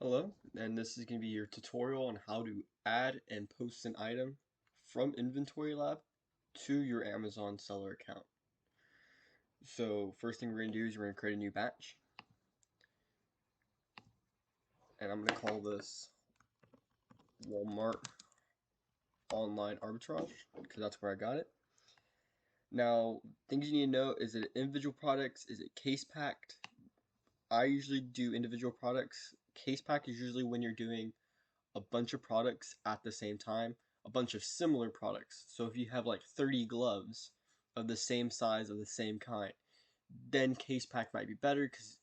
Hello, and this is going to be your tutorial on how to add and post an item from Inventory Lab to your Amazon seller account. So first thing we're going to do is we're going to create a new batch, and I'm going to call this Walmart Online Arbitrage because that's where I got it. Now, things you need to know, is it individual products? Is it case packed? I usually do individual products. Case pack is usually when you're doing a bunch of products at the same time, a bunch of similar products. So if you have like 30 gloves of the same size of the same kind, then case pack might be better because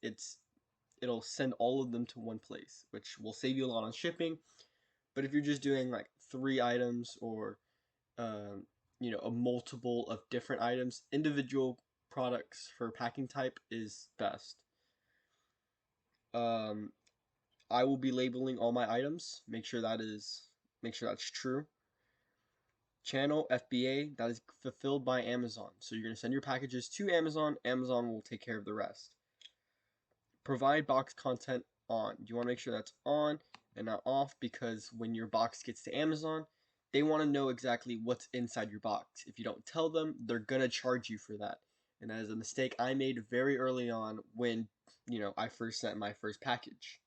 it'll send all of them to one place, which will save you a lot on shipping. But if you're just doing like 3 items or um, a multiple of different items, individual products for packing type is best. Um, I will be labeling all my items. Make sure that's true. Channel FBA, that is fulfilled by Amazon. So you're going to send your packages to Amazon. Amazon will take care of the rest. Provide box content on. You want to make sure that's on and not off, because when your box gets to Amazon, they want to know exactly what's inside your box. If you don't tell them, they're going to charge you for that. And that is a mistake I made very early on when, I first sent my first package.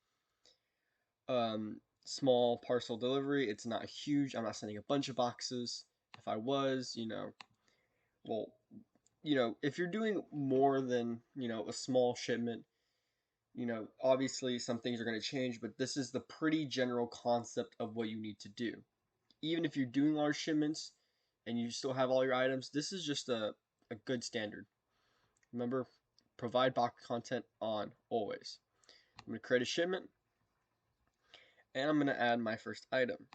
Small parcel delivery, it's not huge. I'm not sending a bunch of boxes. If I was, well, if you're doing more than, a small shipment, obviously some things are going to change, but this is the pretty general concept of what you need to do. Even if you're doing large shipments and you still have all your items, this is just a good standard. Remember, provide box content on always. I'm going to create a shipment, and I'm going to add my first item.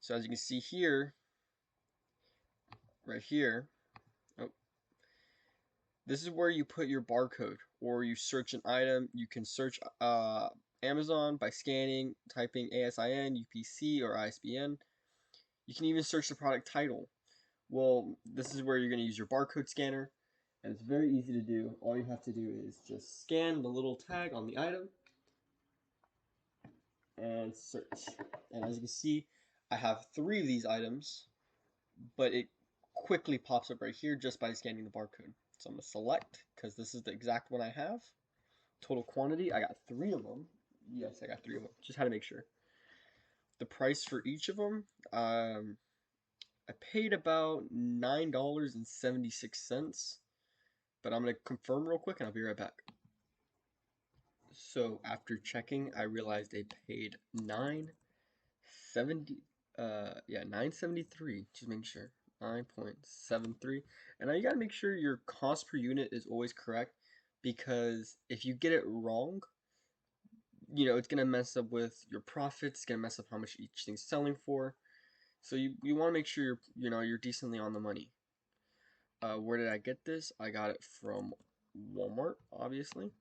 So as you can see here, right here, oh, this is where you put your barcode, or you search an item. You can search Amazon by scanning, typing ASIN, UPC, or ISBN. You can even search the product title. Well, this is where you're going to use your barcode scanner, and it's very easy to do. All you have to do is just scan the little tag on the item and search. And as you can see, I have 3 of these items, but it quickly pops up right here just by scanning the barcode. So I'm going to select, because this is the exact one I have. Total quantity, I got 3 of them. Yes, I got 3 of them. Just had to make sure. The price for each of them, I paid about $9.76, but I'm going to confirm real quick and I'll be right back. So after checking, I realized I paid $9.73, just make sure. 9.73. And now you gotta make sure your cost per unit is always correct, because if you get it wrong, it's gonna mess up with your profits. It's gonna mess up how much each thing's selling for. So you want to make sure you're decently on the money. Where did I get this? I got it from Walmart, obviously.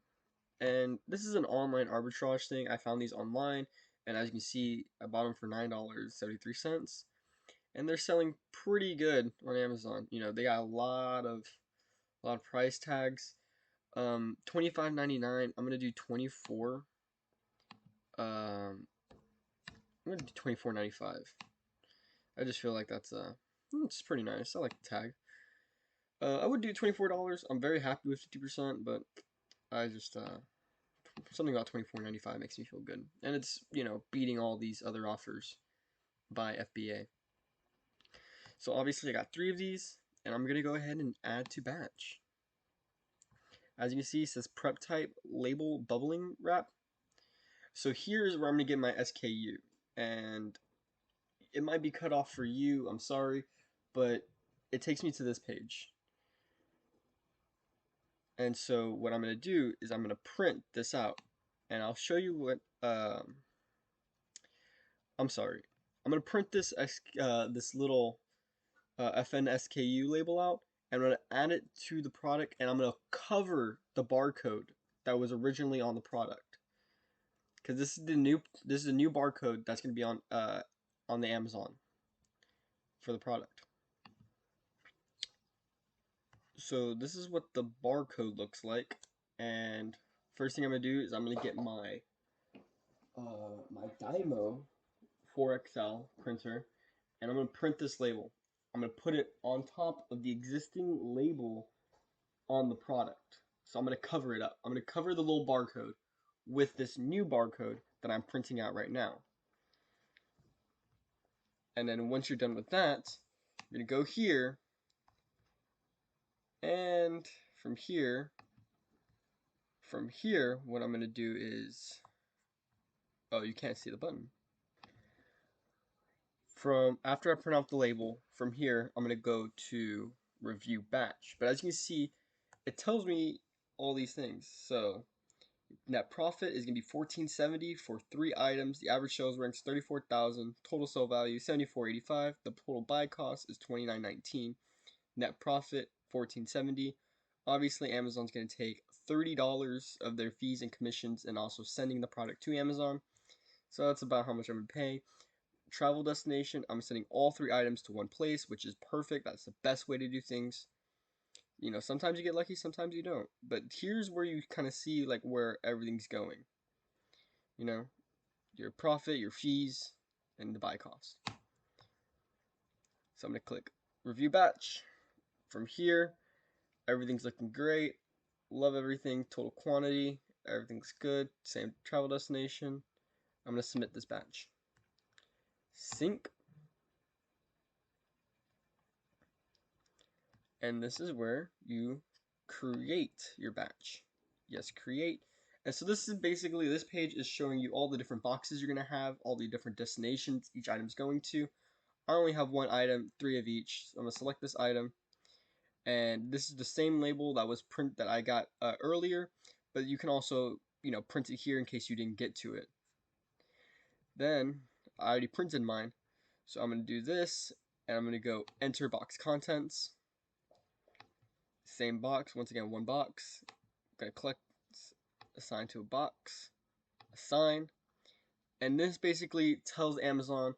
And this is an online arbitrage thing. I found these online, and as you can see, I bought them for $9.73. And they're selling pretty good on Amazon. They got a lot of price tags. $25.99. I'm gonna do 24. I'm gonna do $24.95. I just feel like that's it's pretty nice. I like the tag. I would do $24. I'm very happy with 50%, but I just something about $24.95 makes me feel good, and it's beating all these other offers by FBA. So obviously I got 3 of these, and I'm gonna go ahead and add to batch. As you can see, it says prep type label bubbling wrap. So here's where I'm gonna get my SKU, and it might be cut off for you. I'm sorry, but it takes me to this page. And so what I'm gonna do is I'm gonna print this out, and I'll show you what. I'm sorry. I'm gonna print this this little FN SKU label out, and I'm gonna add it to the product, and I'm gonna cover the barcode that was originally on the product, because this is a new barcode that's gonna be on the Amazon for the product. So this is what the barcode looks like, and first thing I'm gonna do is I'm gonna get my my Dymo 4XL printer, and I'm going to print this label. I'm going to put it on top of the existing label on the product. So I'm going to cover it up. I'm going to cover the little barcode with this new barcode that I'm printing out right now. And then once you're done with that, you're going to go here, and from here, what I'm going to do is, oh, you can't see the button. From after I print out the label, from here, I'm going to go to review batch. But as you can see, it tells me all these things. So net profit is going to be $14.70 for 3 items. The average sales ranks 34,000. Total sale value $74.85. The total buy cost is $29.19. Net profit $14.70. Obviously, Amazon's going to take $30 of their fees and commissions and also sending the product to Amazon. So that's about how much I'm going to pay. Travel destination, I'm sending all 3 items to one place, which is perfect. That's the best way to do things. You know, sometimes you get lucky, sometimes you don't. But here's where you kind of see like where everything's going. You know, your profit, your fees, and the buy cost. So I'm going to click review batch. From here, everything's looking great. Love everything. Total quantity, everything's good. Same travel destination. I'm going to submit this batch. Sync. And this is where you create your batch. Yes, create. And so this is basically, this page is showing you all the different boxes you're going to have, all the different destinations each item's going to. I only have one item, 3 of each. So I'm going to select this item. And this is the same label that I got earlier, but you can also, you know, print it here in case you didn't get to it. Then I already printed mine. So I'm going to do this, and I'm going to go enter box contents. Same box, once again, one box. I'm going to click assign to a box, assign, and this basically tells Amazon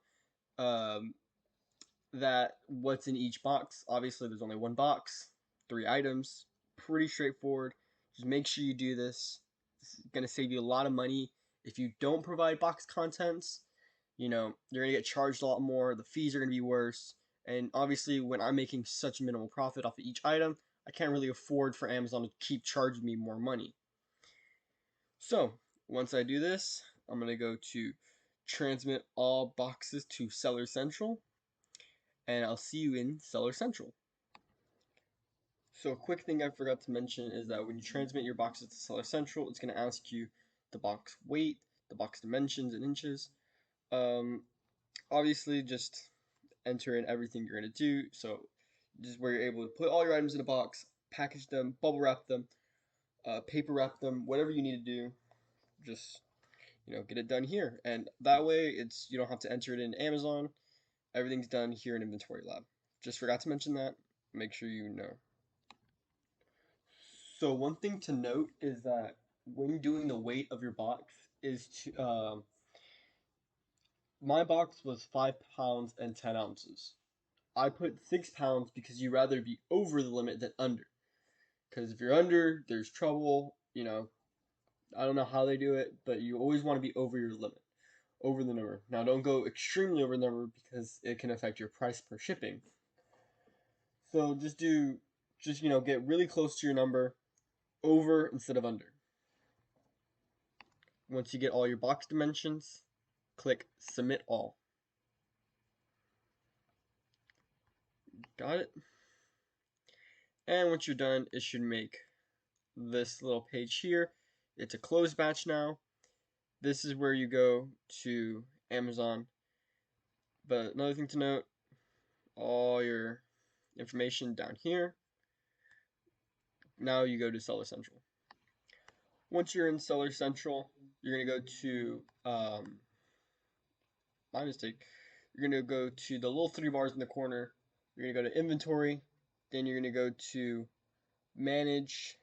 that what's in each box. Obviously, there's only one box, 3 items, pretty straightforward. Just make sure you do this. It's going to save you a lot of money. If you don't provide box contents, you know, you're going to get charged a lot more. The fees are going to be worse. And obviously, when I'm making such minimal profit off of each item, I can't really afford for Amazon to keep charging me more money. So once I do this, I'm going to go to transmit all boxes to Seller Central, and I'll see you in Seller Central. So a quick thing I forgot to mention is that when you transmit your boxes to Seller Central, it's going to ask you the box weight, the box dimensions in inches. Obviously, just enter in everything you're going to do. So this is where you're able to put all your items in a box, package them, bubble wrap them, paper wrap them, whatever you need to do. Just, you know, get it done here. And that way, you don't have to enter it in Amazon. Everything's done here in Inventory Lab. Just forgot to mention that. Make sure you know. So one thing to note is that when doing the weight of your box is to, my box was 5 pounds and 10 ounces. I put 6 pounds because you'd rather be over the limit than under. Because if you're under, there's trouble. You know, I don't know how they do it, but you always want to be over your limit, over the number. Now, don't go extremely over the number because it can affect your price per shipping. So just you know, get really close to your number, over instead of under. Once you get all your box dimensions, click Submit All. Got it? And once you're done, it should make this little page here. It's a closed batch now. This is where you go to Amazon. But another thing to note, all your information down here. Now you go to Seller Central. Once you're in Seller Central, you're going to go to, my mistake, you're going to go to the little 3 bars in the corner. You're going to go to Inventory. Then you're going to go to Manage,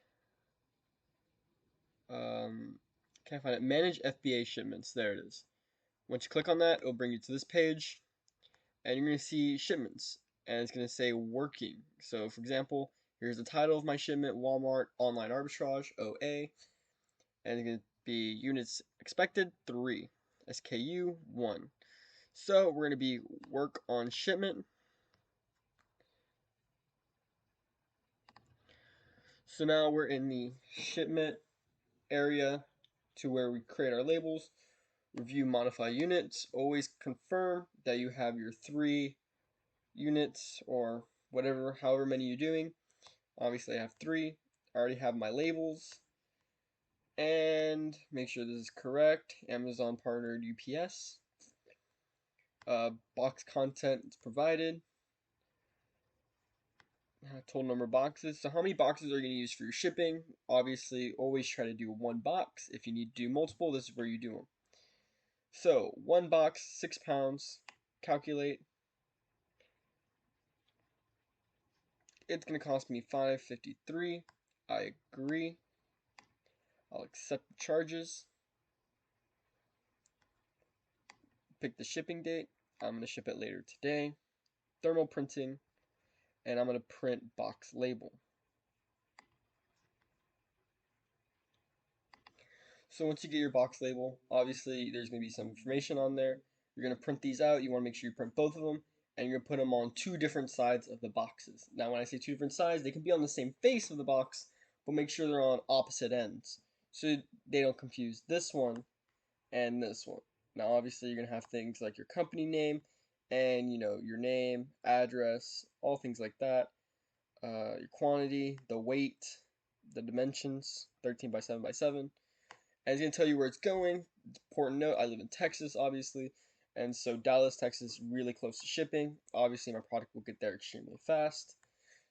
can't find it, Manage FBA Shipments. There it is. Once you click on that, it'll bring you to this page. And you're going to see Shipments. And it's going to say Working. So, for example, here's the title of my shipment, Walmart Online Arbitrage, OA. And it's going to be units expected, 3. SKU 1. So we're going to be work on shipment. So now we're in the shipment area to where we create our labels. Review modify units. Always confirm that you have your 3 units or whatever, however many you're doing. Obviously I have 3. I already have my labels. And make sure this is correct. Amazon partnered UPS. Box content is provided. Total number of boxes. So how many boxes are you going to use for your shipping? Obviously, always try to do 1 box. If you need to do multiple, this is where you do them. So 1 box, 6 pounds. Calculate. It's going to cost me $5.53. I agree. I'll accept the charges. Pick the shipping date. I'm going to ship it later today. Thermal printing. And I'm going to print box label. So once you get your box label, obviously there's going to be some information on there. You're going to print these out. You want to make sure you print both of them. And you're going to put them on 2 different sides of the boxes. Now when I say 2 different sides, they can be on the same face of the box, but make sure they're on opposite ends. So they don't confuse this one and this one. Now obviously you're going to have things like your company name and your name, address, all things like that. Your quantity, the weight, the dimensions, 13 by 7 by 7. And it's going to tell you where it's going. Important note, I live in Texas, obviously. And so Dallas, Texas, really close to shipping. Obviously, my product will get there extremely fast.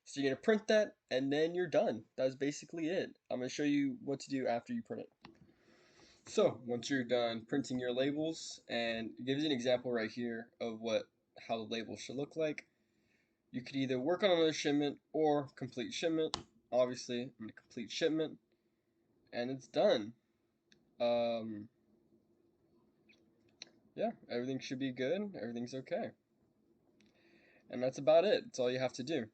So you're going to print that, and then you're done. That's basically it. I'm going to show you what to do after you print it. So once you're done printing your labels, and it gives you an example right here of how the label should look like. You could either work on another shipment or complete shipment. Obviously, I'm going to complete shipment, and it's done. Yeah, everything should be good. Everything's okay. And that's about it. That's all you have to do.